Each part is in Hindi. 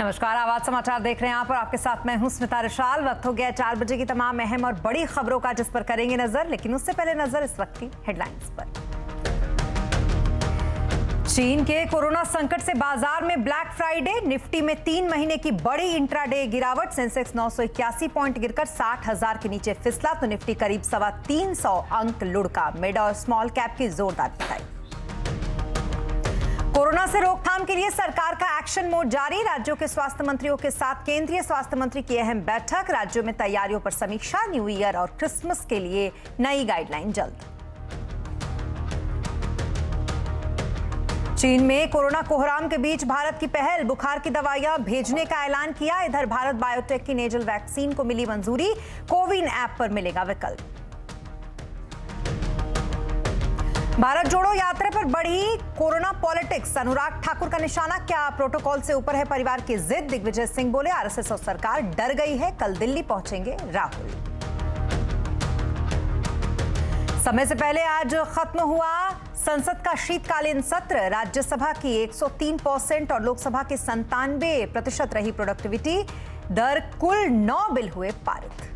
नमस्कार, आवाज समाचार देख रहे हैं आप और आपके साथ मैं हूं स्मिता रिशाल। वक्त हो गया 4 बजे की तमाम अहम और बड़ी खबरों का, जिस पर करेंगे नजर। लेकिन उससे पहले नजर इस वक्त की हेडलाइंस पर। चीन के कोरोना संकट से बाजार में ब्लैक फ्राइडे, निफ्टी में 3 महीने की बड़ी इंट्राडे गिरावट। सेंसेक्स 981 पॉइंट गिरकर 60,000 के नीचे फिसला तो निफ्टी करीब 325 अंक लुढ़का। मिड और स्मॉल कैप की जोरदार पिटाई। कोरोना से रोकथाम के लिए सरकार का एक्शन मोड जारी। राज्यों के स्वास्थ्य मंत्रियों के साथ केंद्रीय स्वास्थ्य मंत्री की अहम बैठक। राज्यों में तैयारियों पर समीक्षा। न्यू ईयर और क्रिसमस के लिए नई गाइडलाइन जल्द। चीन में कोरोना कोहराम के बीच भारत की पहल, बुखार की दवाइयां भेजने का ऐलान किया। इधर भारत बायोटेक की नेजल वैक्सीन को मिली मंजूरी। कोविन ऐप पर मिलेगा विकल्प। भारत जोड़ो यात्रा पर बढ़ी कोरोना पॉलिटिक्स। अनुराग ठाकुर का निशाना, क्या प्रोटोकॉल से ऊपर है परिवार की जिद। दिग्विजय सिंह बोले, आरएसएस और सरकार डर गई है, कल दिल्ली पहुंचेंगे राहुल। समय से पहले आज खत्म हुआ संसद का शीतकालीन सत्र। राज्यसभा की 103% और लोकसभा की 97% रही प्रोडक्टिविटी दर। कुल 9 बिल हुए पारित।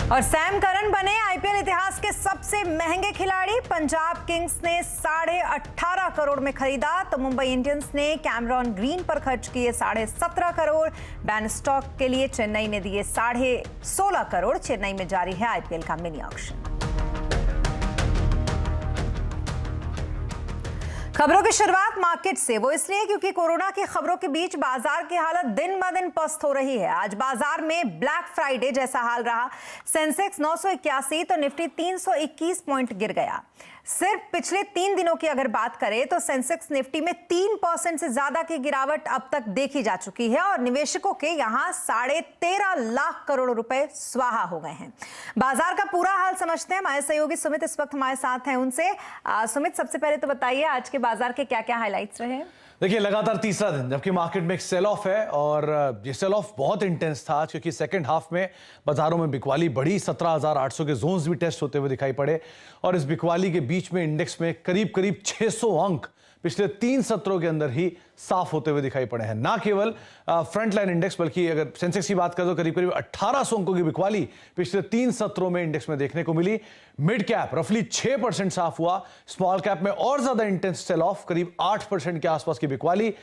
और सैम करन बने आईपीएल इतिहास के सबसे महंगे खिलाड़ी। पंजाब किंग्स ने 18.5 करोड़ में खरीदा तो मुंबई इंडियंस ने कैमरॉन ग्रीन पर खर्च किए 17.5 करोड़। बैन स्टॉक के लिए चेन्नई ने दिए 16.5 करोड़। चेन्नई में जारी है आईपीएल का मिनी ऑक्शन। खबरों की शुरुआत मार्केट से, वो इसलिए क्योंकि कोरोना की खबरों के बीच बाजार की हालत दिन ब दिन पस्त हो रही है। आज बाजार में ब्लैक फ्राइडे जैसा हाल रहा। सेंसेक्स 981 तो निफ्टी 321 पॉइंट गिर गया। सिर्फ पिछले 3 दिनों की अगर बात करें तो सेंसेक्स निफ्टी में 3% से ज्यादा की गिरावट अब तक देखी जा चुकी है और निवेशकों के यहां 13.5 लाख करोड़ रुपए स्वाहा हो गए हैं। बाजार का पूरा हाल समझते हैं। हमारे सहयोगी सुमित इस वक्त हमारे साथ हैं। उनसे सुमित, सबसे पहले तो बताइए आज के बाजार के क्या क्या हाइलाइट्स रहे। देखिए, लगातार तीसरा दिन जबकि मार्केट में एक सेल ऑफ है और ये सेल ऑफ बहुत इंटेंस था क्योंकि सेकंड हाफ में बाजारों में बिकवाली बढ़ी। 17,800 के जोन्स भी टेस्ट होते हुए दिखाई पड़े और इस बिकवाली के बीच में इंडेक्स में करीब 600 अंक पिछले 3 सत्रों के अंदर ही साफ होते हुए दिखाई पड़े हैं। ना केवल फ्रंट लाइन इंडेक्स बल्कि अगर सेंसेक्स की बात करें तो करीब 1800 अंकों की बिकवाली पिछले 3 सत्रों में इंडेक्स में देखने को मिली। मिड कैप रफली 6% साफ हुआ। स्मॉल कैप में और ज्यादा इंटेंस सेल ऑफ, करीब 8% के आसपास की बिकवाली।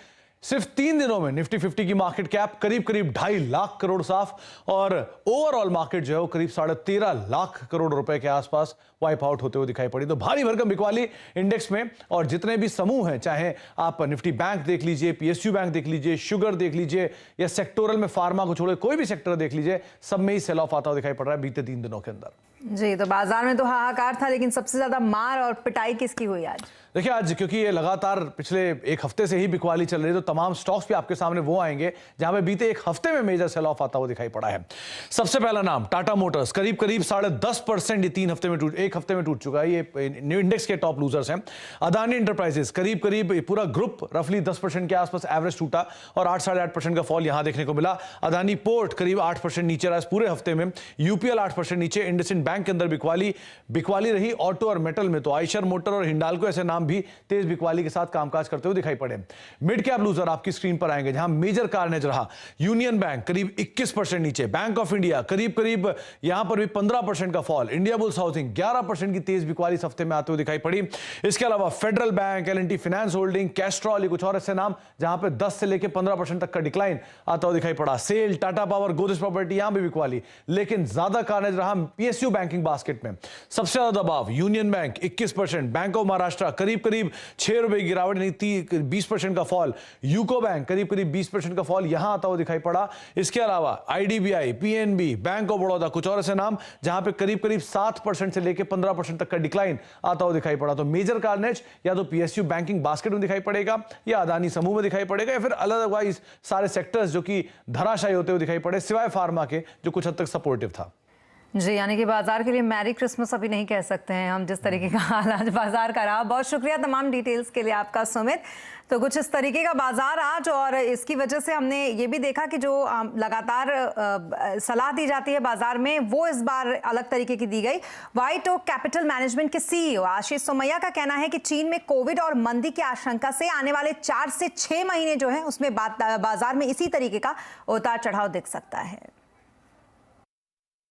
सिर्फ 3 दिनों में निफ्टी 50 की मार्केट कैप करीब 2.5 लाख करोड़ साफ और ओवरऑल मार्केट जो है वो करीब 13.5 लाख करोड़ रुपए के आसपास वाइप आउट होते हुए दिखाई पड़ी। तो भारी भरकम बिकवाली इंडेक्स में और जितने भी समूह हैं, चाहे आप निफ्टी बैंक देख लीजिए, पीएसयू बैंक देख लीजिए, शुगर देख लीजिए या सेक्टोरल में फार्मा को छोड़े कोई भी सेक्टर देख लीजिए, सब में ही सेल ऑफ आता हुआ दिखाई पड़ रहा है बीते 3 दिनों के अंदर। जी, तो बाजार में तो हाहाकार था, लेकिन सबसे ज्यादा मार और पिटाई किसकी हुई आज? देखिए, आज क्योंकि ये लगातार पिछले 1 हफ्ते से ही बिकवाली चल रही है तो तमाम स्टॉक्स भी आपके सामने वो आएंगे जहां पे बीते 1 हफ्ते में मेजर सेल ऑफ आता हुआ दिखाई पड़ा है। सबसे पहला नाम टाटा मोटर्स, करीब 10.5% ये 1 हफ्ते में टूट चुका है। ये न्यू इंडेक्स के टॉप लूजर्स हैं। अदानी एंटरप्राइजेस करीब पूरा ग्रुप रफली 10% के आसपास एवरेज टूटा और 8.5% का फॉल यहां देखने को मिला। अदानी पोर्ट करीब 8% नीचे रहा इस पूरे हफ्ते में। यूपीएल 8% नीचे। इंडसइंड बैंक के अंदर बिकवाली रही। ऑटो और मेटल में तो आयशर मोटर और हिंडाल्को ऐसे नाम भी तेज बिकवाली के साथ कामकाज करते हुए दिखाई पड़े। मिड कैप लूजर आपकी स्क्रीन पर आएंगे जहां मेजर कार्नेज रहा। यूनियन बैंक करीब 21% नीचे। बैंक ऑफ इंडिया करीब यहां पर भी 15% का फॉल। इंडिया बुल्स हाउसिंग 11% की तेज बिकवाली इस हफ्ते में आते हुए दिखाई पड़ी। इसके अलावा federal bank, L&T finance holding, Castrol, ये कुछ और ऐसे नाम जहां पर 10 से लेकर 15% तक का डिक्लाइन आता हुआ दिखाई पड़ा। Sell, Tata power, Godrej property यहां भी बिकवाली, लेकिन ज्यादा कार्नेज रहा पीएसयू बैंकिंग बास्केट में। सबसे ज्यादा दबाव union bank 21%, bank of Maharashtra करीब 6 रुपए की गिरावट, 20% का फॉल। यूको बैंक करीब 20% का फॉल यहां आता हुआ दिखाई पड़ा। इसके अलावा IDBI, PNB, bank of Baroda, कुछ और ऐसे नाम जहां पे करीब 7% से लेकर 15% तक का डिक्लाइन आता हुआ दिखाई पड़ा। तो मेजर कार्नेज या तो पीएसयू बैंकिंग बास्केट में दिखाई पड़ेगा या अदानी समूह में दिखाई पड़ेगा या फिर अदरवाइज सारे सेक्टर्स जो कि धराशायी होते हुए दिखाई पड़े, सिवाय फार्मा के जो कुछ हद तक सपोर्टिव था। जी, यानी कि बाजार के लिए मैरी क्रिसमस अभी नहीं कह सकते हैं हम, जिस तरीके का हाल आज बाजार का रहा। बहुत शुक्रिया तमाम डिटेल्स के लिए आपका सुमित। तो कुछ इस तरीके का बाजार आज, और इसकी वजह से हमने ये भी देखा कि जो लगातार सलाह दी जाती है बाजार में, वो इस बार अलग तरीके की दी गई। व्हाइट ओक कैपिटल मैनेजमेंट के सीईओ आशीष सोमैया का कहना है कि चीन में कोविड और मंदी की आशंका से आने वाले 4 से 6 महीने जो है उसमें बाजार में इसी तरीके का उतार चढ़ाव दिख सकता है।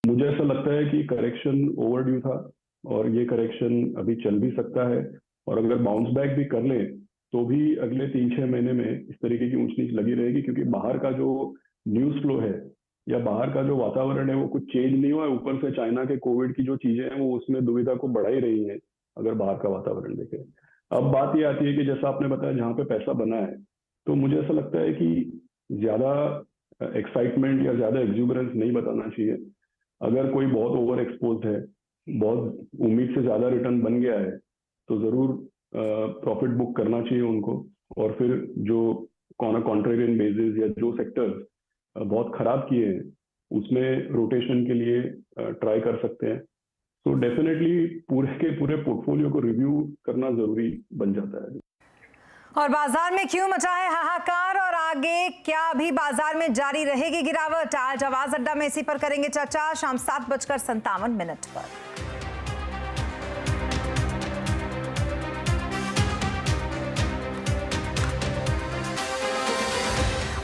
मुझे ऐसा लगता है कि करेक्शन ओवरड्यू था और ये करेक्शन अभी चल भी सकता है, और अगर बाउंस बैक भी कर ले तो भी अगले 3-6 महीने में इस तरीके की ऊंच नीच लगी रहेगी, क्योंकि बाहर का जो न्यूज फ्लो है या बाहर का जो वातावरण है वो कुछ चेंज नहीं हुआ है। ऊपर से चाइना के कोविड की जो चीजें हैं वो उसमें दुविधा को बढ़ा ही रही है अगर बाहर का वातावरण देखें। अब बात ये आती है कि जैसा आपने बताया जहाँ पे पैसा बना है, तो मुझे ऐसा लगता है कि ज्यादा एक्साइटमेंट या ज्यादा एक्सूबरेंस नहीं बताना चाहिए। अगर कोई बहुत ओवर एक्सपोज है, बहुत उम्मीद से ज्यादा रिटर्न बन गया है, तो जरूर प्रॉफिट बुक करना चाहिए उनको, और फिर जो ऑन अ कॉन्ट्रेरियन बेसिस या जो सेक्टर्स बहुत खराब किए हैं उसमें रोटेशन के लिए ट्राई कर सकते हैं। तो डेफिनेटली पूरे के पूरे पोर्टफोलियो को रिव्यू करना जरूरी बन जाता है। और बाजार में क्यों मचा है हाहाकार, और आगे क्या अभी बाजार में जारी रहेगी गिरावट? आज आवाज अड्डा में इसी पर करेंगे चर्चा शाम 7:57 पर।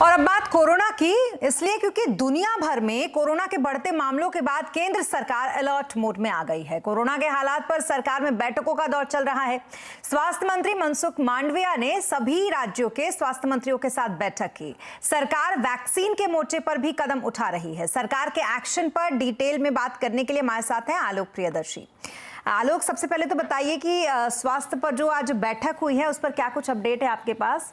और अब बात कोरोना की, इसलिए क्योंकि दुनिया भर में कोरोना के बढ़ते मामलों के बाद केंद्र सरकार अलर्ट मोड में आ गई है। कोरोना के हालात पर सरकार में बैठकों का दौर चल रहा है। स्वास्थ्य मंत्री मनसुख मांडविया ने सभी राज्यों के स्वास्थ्य मंत्रियों के साथ बैठक की। सरकार वैक्सीन के मोर्चे पर भी कदम उठा रही है। सरकार के एक्शन पर डिटेल में बात करने के लिए हमारे साथ हैं आलोक प्रियदर्शी। आलोक, सबसे पहले तो बताइए कि स्वास्थ्य पर जो आज बैठक हुई है उस पर क्या कुछ अपडेट है आपके पास?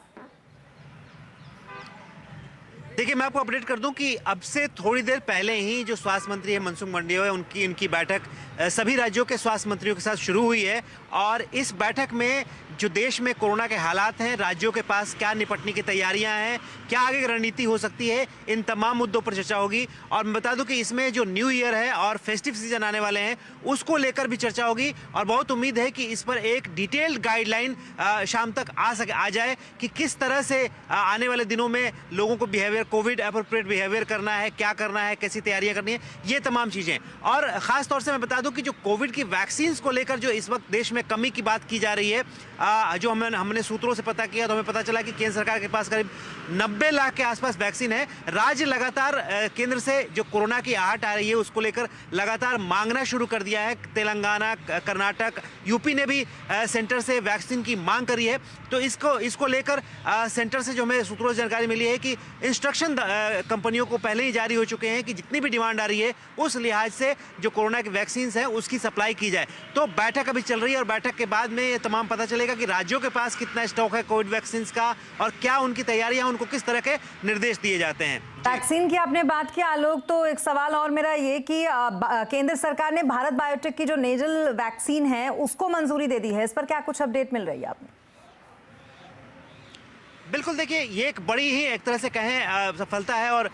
देखिए, मैं आपको अपडेट कर दूं कि अब से थोड़ी देर पहले ही जो स्वास्थ्य मंत्री है मनसुख मांडविया है, उनकी बैठक सभी राज्यों के स्वास्थ्य मंत्रियों के साथ शुरू हुई है। और इस बैठक में जो देश में कोरोना के हालात हैं, राज्यों के पास क्या निपटने की तैयारियां हैं, क्या आगे रणनीति हो सकती है, इन तमाम मुद्दों पर चर्चा होगी। और मैं बता दूं कि इसमें जो न्यू ईयर है और फेस्टिव सीजन आने वाले हैं उसको लेकर भी चर्चा होगी। और बहुत उम्मीद है कि इस पर एक डिटेल्ड गाइडलाइन शाम तक आ जाए कि किस तरह से आने वाले दिनों में लोगों को बिहेवियर, कोविड एप्रोप्रिएट बिहेवियर करना है, क्या करना है, कैसी तैयारियां करनी है, ये तमाम चीजें। और खास तौर से मैं बता दूं कि जो कोविड की वैक्सीन को लेकर जो इस वक्त देश में कमी की बात की जा रही है, जो हमने सूत्रों से पता किया तो हमें पता चला कि केंद्र सरकार के पास करीब 90 लाख के आसपास वैक्सीन है। राज्य लगातार केंद्र से जो कोरोना की आहट आ रही है उसको लेकर लगातार मांगना शुरू कर दिया है। तेलंगाना, कर्नाटक, यूपी ने भी सेंटर से वैक्सीन की मांग करी है। तो इसको लेकर सेंटर से जो हमें सूत्रों से जानकारी मिली है कि इंस्ट्रक्शन कंपनियों को पहले ही जारी हो चुके हैं कि जितनी भी डिमांड आ रही है उस लिहाज से जो कोरोना की वैक्सीन है उसकी सप्लाई की जाए। तो बैठक अभी चल रही है और बैठक के बाद में ये तमाम पता चलेगा कि राज्यों के पास कितना स्टॉक है कोविड वैक्सीन का और क्या उनकी तैयारियां, उनको किस तरह के निर्देश दिए जाते हैं। वैक्सीन की आपने बात की आलोक, तो एक सवाल और मेरा ये कि केंद्र सरकार ने भारत बायोटेक की जो नेजल वैक्सीन है उसको मंजूरी दे दी है, इस पर क्या कुछ अपडेट मिल रही है आपने? बिल्कुल, देखिए, ये एक बड़ी ही एक तरह से कहें सफलता है। और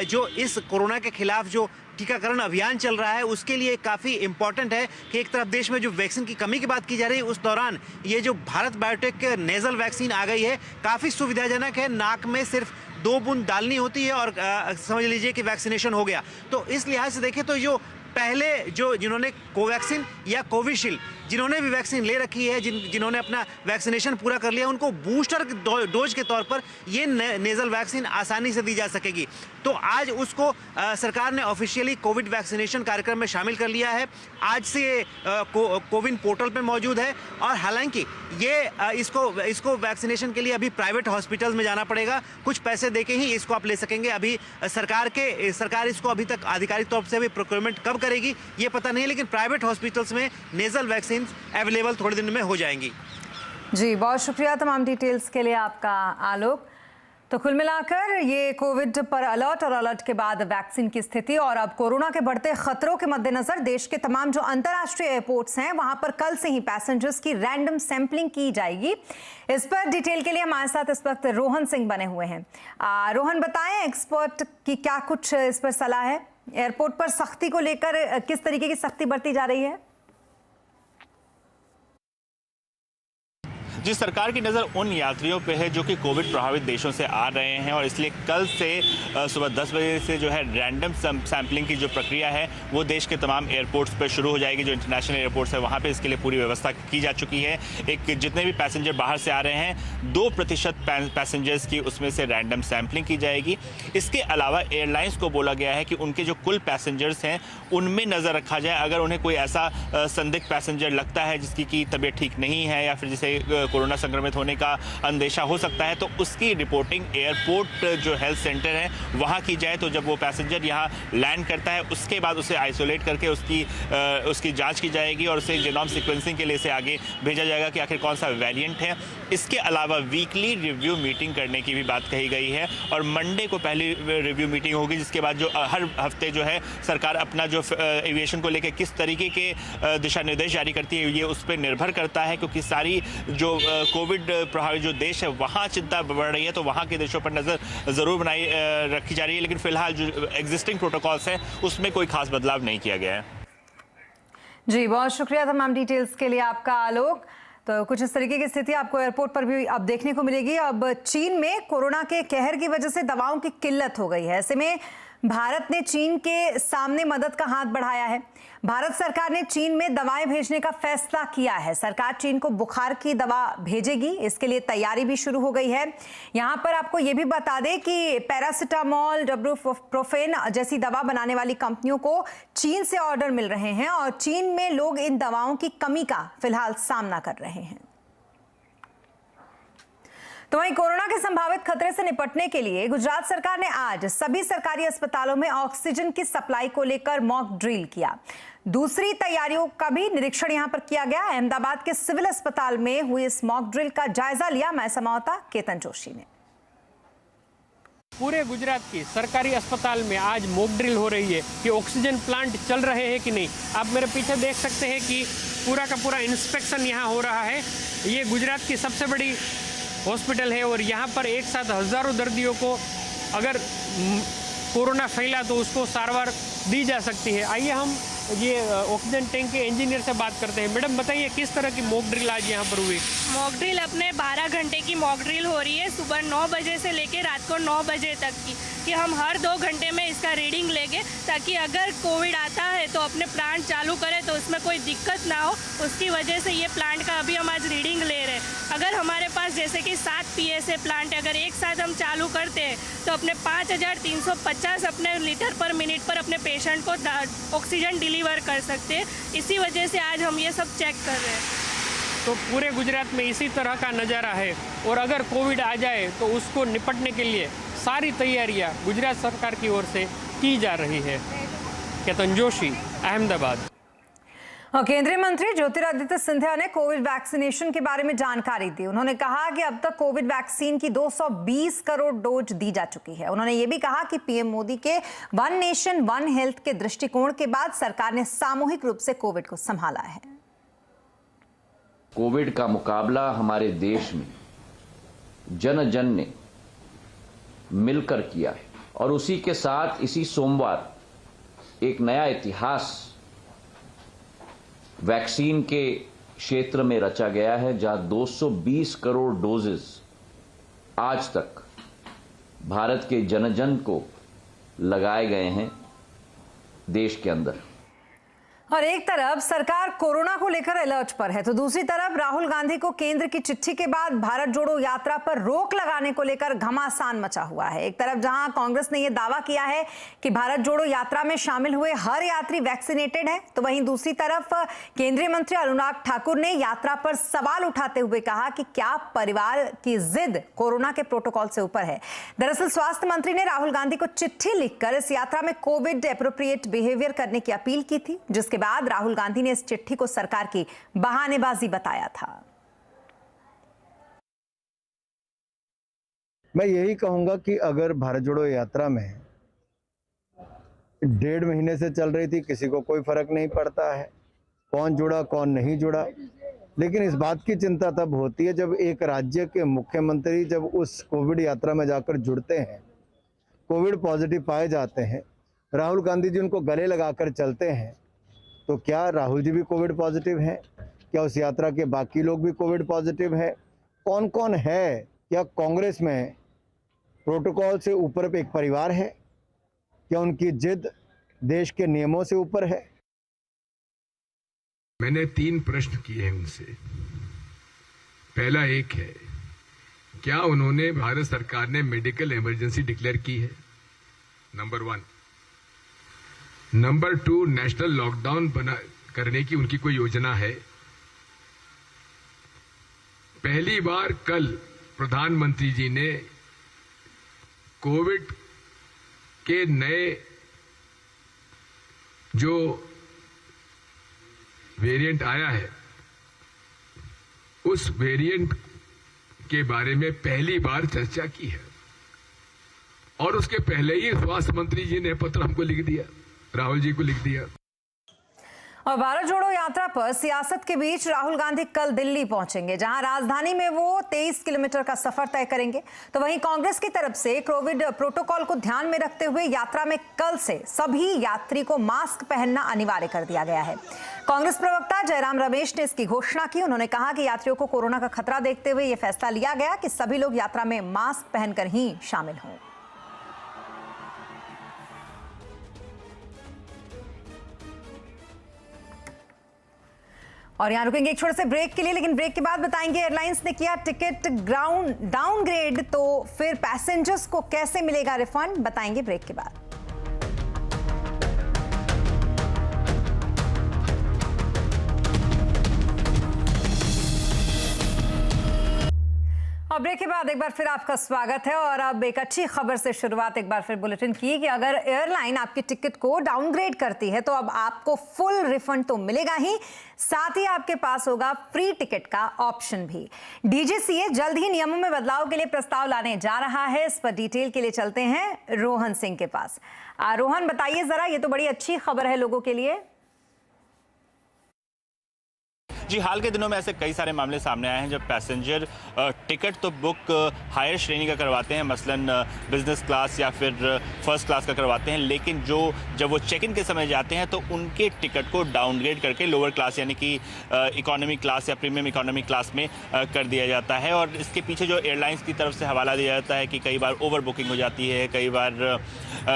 जो इस कोरोना के खिलाफ जो टीकाकरण अभियान चल रहा है उसके लिए काफ़ी इंपॉर्टेंट है कि एक तरफ देश में जो वैक्सीन की कमी की बात की जा रही है उस दौरान ये जो भारत बायोटेक के नेजल वैक्सीन आ गई है, काफ़ी सुविधाजनक है। नाक में सिर्फ 2 बूंद डालनी होती है और समझ लीजिए कि वैक्सीनेशन हो गया। तो इस लिहाज से देखें तो जो पहले जिन्होंने कोवैक्सीन या कोविशील्ड जिन्होंने भी वैक्सीन ले रखी है, जिन्होंने अपना वैक्सीनेशन पूरा कर लिया, उनको बूस्टर डोज के तौर पर ये नेजल वैक्सीन आसानी से दी जा सकेगी। तो आज उसको सरकार ने ऑफिशियली कोविड वैक्सीनेशन कार्यक्रम में शामिल कर लिया है। आज से कोविन पोर्टल पर मौजूद है। और हालांकि ये इसको वैक्सीनेशन के लिए अभी प्राइवेट हॉस्पिटल्स में जाना पड़ेगा, कुछ पैसे देके ही इसको आप ले सकेंगे। अभी सरकार इसको अभी तक आधिकारिक तौर से भी प्रोक्योरमेंट कब करेगी ये पता नहीं है, लेकिन प्राइवेट हॉस्पिटल्स में नेजल वैक्सीन अवेलेबल थोड़े दिन में हो जाएंगी। जी, बहुत शुक्रिया तमाम डिटेल्स के लिए आपका आलोक। तो कुल मिलाकर ये कोविड पर अलर्ट और अलर्ट के बाद वैक्सीन की स्थिति और अब कोरोना के बढ़ते खतरों के मद्देनजर देश के तमाम जो अंतर्राष्ट्रीय एयरपोर्ट्स हैं वहां पर कल से ही पैसेंजर्स की रैंडम सैंपलिंग की जाएगी। इस पर डिटेल के लिए हमारे साथ इस वक्त रोहन सिंह बने हुए हैं। रोहन, बताएं एक्सपर्ट की क्या कुछ इस पर सलाह है? एयरपोर्ट पर सख्ती को लेकर किस तरीके की सख्ती बरती जा रही है? जी, सरकार की नज़र उन यात्रियों पे है जो कि कोविड प्रभावित देशों से आ रहे हैं और इसलिए कल से सुबह 10 बजे से जो है रैंडम सैंपलिंग की जो प्रक्रिया है वो देश के तमाम एयरपोर्ट्स पर शुरू हो जाएगी। जो इंटरनेशनल एयरपोर्ट्स है वहाँ पे इसके लिए पूरी व्यवस्था की जा चुकी है। एक जितने भी पैसेंजर बाहर से आ रहे हैं 2% पैसेंजर्स की उसमें से रैंडम सैंपलिंग की जाएगी। इसके अलावा एयरलाइंस को बोला गया है कि उनके जो कुल पैसेंजर्स हैं उनमें नज़र रखा जाए। अगर उन्हें कोई ऐसा संदिग्ध पैसेंजर लगता है जिसकी की तबीयत ठीक नहीं है या फिर जिसे कोरोना संक्रमित होने का अंदेशा हो सकता है तो उसकी रिपोर्टिंग एयरपोर्ट जो हेल्थ सेंटर है वहां की जाए। तो जब वो पैसेंजर यहां लैंड करता है उसके बाद उसे आइसोलेट करके उसकी जांच की जाएगी और उसे जीनोम सीक्वेंसिंग के लिए से आगे भेजा जाएगा कि आखिर कौन सा वेरिएंट है। इसके अलावा वीकली रिव्यू मीटिंग करने की भी बात कही गई है और मंडे को पहली रिव्यू मीटिंग होगी जिसके बाद जो हर हफ्ते जो है सरकार अपना जो एविएशन को लेकर किस तरीके के दिशा निर्देश जारी करती है ये उस पर निर्भर करता है, क्योंकि सारी जो कोविड प्रभावित जो देश है वहाँ चिंता बढ़ रही है तो वहाँ के देशों पर नज़र ज़रूर बनाई रखी जा रही है। लेकिन फिलहाल जो एग्जिस्टिंग प्रोटोकॉल्स हैं उसमें कोई खास बदलाव नहीं किया गया है। जी, बहुत शुक्रिया तमाम डिटेल्स के लिए आपका आलोक। तो कुछ इस तरीके की स्थिति आपको एयरपोर्ट पर भी अब देखने को मिलेगी। अब चीन में कोरोना के कहर की वजह से दवाओं की किल्लत हो गई है। ऐसे में भारत ने चीन के सामने मदद का हाथ बढ़ाया है। भारत सरकार ने चीन में दवाएं भेजने का फैसला किया है। सरकार चीन को बुखार की दवा भेजेगी, इसके लिए तैयारी भी शुरू हो गई है। यहां पर आपको यह भी बता दें कि पैरासिटामोल, इबुप्रोफेन जैसी दवा बनाने वाली कंपनियों को चीन से ऑर्डर मिल रहे हैं और चीन में लोग इन दवाओं की कमी का फिलहाल सामना कर रहे हैं। तो वहीं कोरोना के संभावित खतरे से निपटने के लिए गुजरात सरकार ने आज सभी सरकारी अस्पतालों में ऑक्सीजन की सप्लाई को लेकर मॉक ड्रिल किया। दूसरी तैयारियों का भी निरीक्षण यहां पर किया गया। अहमदाबाद के सिविल अस्पताल में हुई इस मॉक ड्रिल का जायजा लिया हमारे संवाददाता केतन जोशी ने। पूरे गुजरात की सरकारी अस्पताल में आज मॉक ड्रिल हो रही है कि ऑक्सीजन प्लांट चल रहे हैं कि नहीं। आप मेरे पीछे देख सकते हैं कि पूरा का पूरा इंस्पेक्शन यहाँ हो रहा है। ये गुजरात की सबसे बड़ी हॉस्पिटल है और यहाँ पर एक साथ हज़ारों दर्दियों को अगर कोरोना फैला तो उसको सारवार दी जा सकती है। आइए हम ये ऑक्सीजन टैंक के इंजीनियर से बात करते हैं। मैडम बताइए किस तरह की मॉक ड्रिल आज यहाँ पर हुई? मॉक ड्रिल अपने 12 घंटे की मॉक ड्रिल हो रही है, सुबह 9 बजे से लेकर रात को 9 बजे तक की, कि हम हर 2 घंटे में इसका रीडिंग लेंगे ताकि अगर कोविड आता है तो अपने प्लांट चालू करें तो उसमें कोई दिक्कत ना हो। उसकी वजह से ये प्लांट का अभी हम आज रीडिंग ले रहे हैं। अगर हमारे पास जैसे कि 7 PSA प्लांट अगर एक साथ हम चालू करते हैं तो अपने 5350 अपने लीटर पर मिनट पर अपने पेशेंट को ऑक्सीजन डिलीवर कर सकते हैं। इसी वजह से आज हम ये सब चेक कर रहे हैं। तो पूरे गुजरात में इसी तरह का नज़ारा है और अगर कोविड आ जाए तो उसको निपटने के लिए सारी तैयारियां गुजरात सरकार की ओर से की जा रही है। केतन जोशी, अहमदाबाद। और केंद्रीय मंत्री ज्योतिरादित्य सिंधिया ने कोविड वैक्सीनेशन के बारे में जानकारी दी। उन्होंने कहा कि अब तक कोविड वैक्सीन की 220 करोड़ डोज दी जा चुकी है। उन्होंने ये भी कहा कि पीएम मोदी के वन नेशन वन हेल्थ के दृष्टिकोण के बाद सरकार ने सामूहिक रूप से कोविड को संभाला है। कोविड का मुकाबला हमारे देश में जन जन ने मिलकर किया है और उसी के साथ इसी सोमवार एक नया इतिहास वैक्सीन के क्षेत्र में रचा गया है, जहां 220 करोड़ डोजेस आज तक भारत के जन जन को लगाए गए हैं देश के अंदर। और एक तरफ सरकार कोरोना को लेकर अलर्ट पर है तो दूसरी तरफ राहुल गांधी को केंद्र की चिट्ठी के बाद भारत जोड़ो यात्रा पर रोक लगाने को लेकर घमासान मचा हुआ है। एक तरफ जहां कांग्रेस ने यह दावा किया है कि भारत जोड़ो यात्रा में शामिल हुए हर यात्री वैक्सीनेटेड है, तो वहीं दूसरी तरफ केंद्रीय मंत्री अनुराग ठाकुर ने यात्रा पर सवाल उठाते हुए कहा कि क्या परिवार की जिद कोरोना के प्रोटोकॉल से ऊपर है। दरअसल स्वास्थ्य मंत्री ने राहुल गांधी को चिट्ठी लिखकर इस यात्रा में कोविड एप्रोप्रिएट बिहेवियर करने की अपील की थी, जिसके बाद राहुल गांधी ने इस चिट्ठी को सरकार की बहानेबाजी बताया था। मैं यही कहूंगा कि अगर भारत जोड़ो यात्रा में 1.5 महीने से चल रही थी, किसी को कोई फर्क नहीं पड़ता है कौन जुड़ा कौन नहीं जुड़ा, लेकिन इस बात की चिंता तब होती है जब एक राज्य के मुख्यमंत्री जब उस कोविड यात्रा में जाकर जुड़ते हैं, कोविड पॉजिटिव पाए जाते हैं राहुल गांधी जी उनको गले लगाकर चलते हैं, तो क्या राहुल जी भी कोविड पॉजिटिव हैं? क्या उस यात्रा के बाकी लोग भी कोविड पॉजिटिव है? कौन कौन है? क्या कांग्रेस में प्रोटोकॉल से ऊपर एक परिवार है? क्या उनकी जिद देश के नियमों से ऊपर है? मैंने 3 प्रश्न किए हैं उनसे। पहला एक है, क्या उन्होंने भारत सरकार ने मेडिकल इमरजेंसी डिक्लेयर की है? नंबर 1। नंबर 2, नेशनल लॉकडाउन करने की उनकी कोई योजना है? पहली बार कल प्रधानमंत्री जी ने कोविड के नए जो वेरिएंट आया है, उस वेरिएंट के बारे में पहली बार चर्चा की है। और उसके पहले ही स्वास्थ्य मंत्री जी ने पत्र हमको लिख दिया, राहुल जी को लिख दिया। और भारत जोड़ो यात्रा पर सियासत के बीच राहुल गांधी कल दिल्ली पहुंचेंगे, जहां राजधानी में वो 23 किलोमीटर का सफर तय करेंगे। तो वहीं कांग्रेस की तरफ से कोविड प्रोटोकॉल को ध्यान में रखते हुए यात्रा में कल से सभी यात्री को मास्क पहनना अनिवार्य कर दिया गया है। कांग्रेस प्रवक्ता जयराम रमेश ने इसकी घोषणा की। उन्होंने कहा कि यात्रियों को कोरोना का खतरा देखते हुए यह फैसला लिया गया कि सभी लोग यात्रा में मास्क पहनकर ही शामिल हों। और यहाँ रुकेंगे एक छोटे से ब्रेक के लिए, लेकिन ब्रेक के बाद बताएंगे एयरलाइंस ने किया टिकट डाउनग्रेड, तो फिर पैसेंजर्स को कैसे मिलेगा रिफंड, बताएंगे ब्रेक के बाद। और ब्रेक के बाद एक बार फिर आपका स्वागत है। और अब एक अच्छी खबर से शुरुआत एक बार फिर बुलेटिन की कि अगर एयरलाइन आपकी टिकट को डाउनग्रेड करती है तो अब आपको फुल रिफंड तो मिलेगा ही, साथ ही आपके पास होगा फ्री टिकट का ऑप्शन भी। डीजीसीए जल्द ही नियमों में बदलाव के लिए प्रस्ताव लाने जा रहा है। इस पर डिटेल के लिए चलते हैं रोहन सिंह के पास। रोहन, बताइए जरा, ये तो बड़ी अच्छी खबर है लोगों के लिए। जी, हाल के दिनों में ऐसे कई सारे मामले सामने आए हैं जब पैसेंजर टिकट तो बुक हायर श्रेणी का करवाते हैं, मसलन बिजनेस क्लास या फिर फर्स्ट क्लास का करवाते हैं, लेकिन जब वो चेक इन के समय जाते हैं तो उनके टिकट को डाउनग्रेड करके लोअर क्लास यानी कि इकोनॉमी क्लास या प्रीमियम इकोनॉमी क्लास में कर दिया जाता है। और इसके पीछे जो एयरलाइंस की तरफ से हवाला दिया जाता है कि कई बार ओवर बुकिंग हो जाती है, कई बार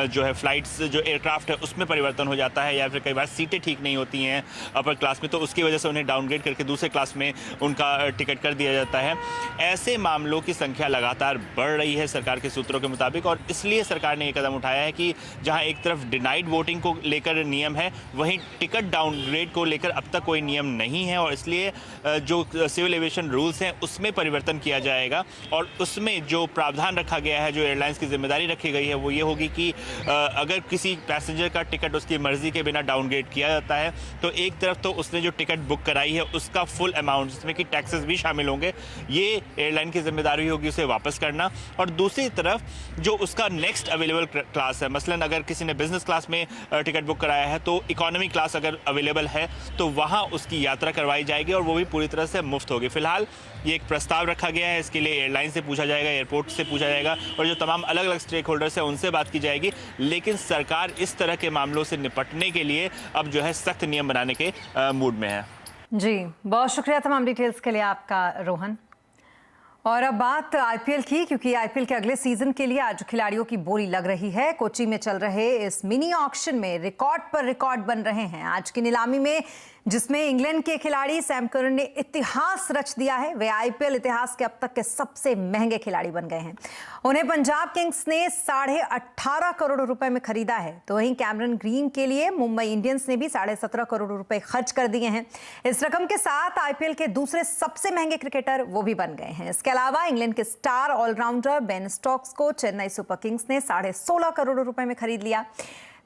जो है फ्लाइट्स जो एयरक्राफ्ट है उसमें परिवर्तन हो जाता है, या फिर कई बार सीटें ठीक नहीं होती हैं अपर क्लास में, तो उसकी वजह से उन्हें डाउनग्रेड करके दूसरे क्लास में उनका टिकट कर दिया जाता है। ऐसे मामलों की संख्या लगातार बढ़ रही है सरकार के सूत्रों के मुताबिक, और इसलिए सरकार ने ये कदम उठाया है कि जहां एक तरफ डिनाइड वोटिंग को लेकर नियम है, वहीं टिकट डाउनग्रेड को लेकर अब तक कोई नियम नहीं है, और इसलिए जो सिविल एविएशन रूल्स हैं उसमें परिवर्तन किया जाएगा। और उसमें जो प्रावधान रखा गया है, जो एयरलाइंस की जिम्मेदारी रखी गई है, वो ये होगी कि अगर किसी पैसेंजर का टिकट उसकी मर्जी के बिना डाउनग्रेड किया जाता है तो एक तरफ तो उसने जो टिकट बुक कराई है उसका फुल अमाउंट, जिसमें कि टैक्सेस भी शामिल होंगे, ये एयरलाइन की जिम्मेदारी होगी उसे वापस करना। और दूसरी तरफ जो उसका नेक्स्ट अवेलेबल क्लास है, मसलन अगर किसी ने बिजनेस क्लास में टिकट बुक कराया है तो इकोनॉमी क्लास अगर अवेलेबल है तो वहाँ उसकी यात्रा करवाई जाएगी और वो भी पूरी तरह से मुफ्त होगी। फिलहाल ये एक प्रस्ताव रखा गया है, इसके लिए एयरलाइन से पूछा जाएगा, एयरपोर्ट से पूछा जाएगा और जो तमाम अलग अलग स्टेक होल्डर्स हैं उनसे बात की जाएगी। लेकिन सरकार इस तरह के मामलों से निपटने के लिए अब जो है सख्त नियम बनाने के मूड में है। जी, बहुत शुक्रिया तमाम डिटेल्स के लिए आपका रोहन। और अब बात आईपीएल की, क्योंकि आईपीएल के अगले सीजन के लिए आज खिलाड़ियों की बोली लग रही है। कोची में चल रहे इस मिनी ऑक्शन में रिकॉर्ड पर रिकॉर्ड बन रहे हैं। आज की नीलामी में जिसमें इंग्लैंड के खिलाड़ी सैम करन ने इतिहास रच दिया है, वे आईपीएल इतिहास के अब तक के सबसे महंगे खिलाड़ी बन गए हैं। उन्हें पंजाब किंग्स ने 18.5 करोड़ रुपए में खरीदा है, तो वहीं कैमरन ग्रीन के लिए मुंबई इंडियंस ने भी 17.5 करोड़ रुपए खर्च कर दिए हैं। इस रकम के साथ आईपीएल के दूसरे सबसे महंगे क्रिकेटर वो भी बन गए हैं। इसके अलावा इंग्लैंड के स्टार ऑलराउंडर बेन स्टोक्स को चेन्नई सुपर किंग्स ने 16.5 करोड़ रुपए में खरीद लिया।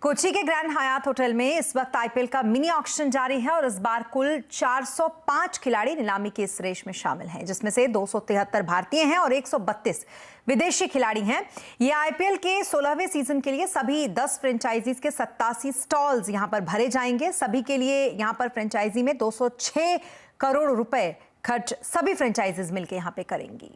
कोची के ग्रैंड हयात होटल में इस वक्त आईपीएल का मिनी ऑक्शन जारी है और इस बार कुल 405 खिलाड़ी नीलामी की इस रेस में शामिल हैं, जिसमें से 273 भारतीय हैं और 132 विदेशी खिलाड़ी हैं। ये आईपीएल के 16वें सीजन के लिए सभी 10 फ्रेंचाइजीज के 87 स्टॉल्स यहां पर भरे जाएंगे। सभी के लिए यहां पर फ्रेंचाइजी में 206 करोड़ रुपए खर्च सभी फ्रेंचाइजीज मिलकर यहां पे करेंगी।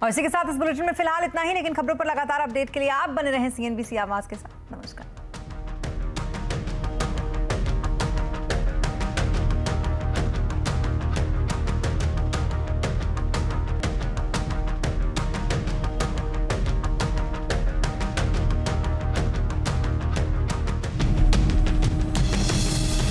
और इसी के साथ इस बुलेटिन में फिलहाल इतना ही, लेकिन खबरों पर लगातार अपडेट के लिए आप बने रहें CNBC आवाज के साथ। नमस्कार।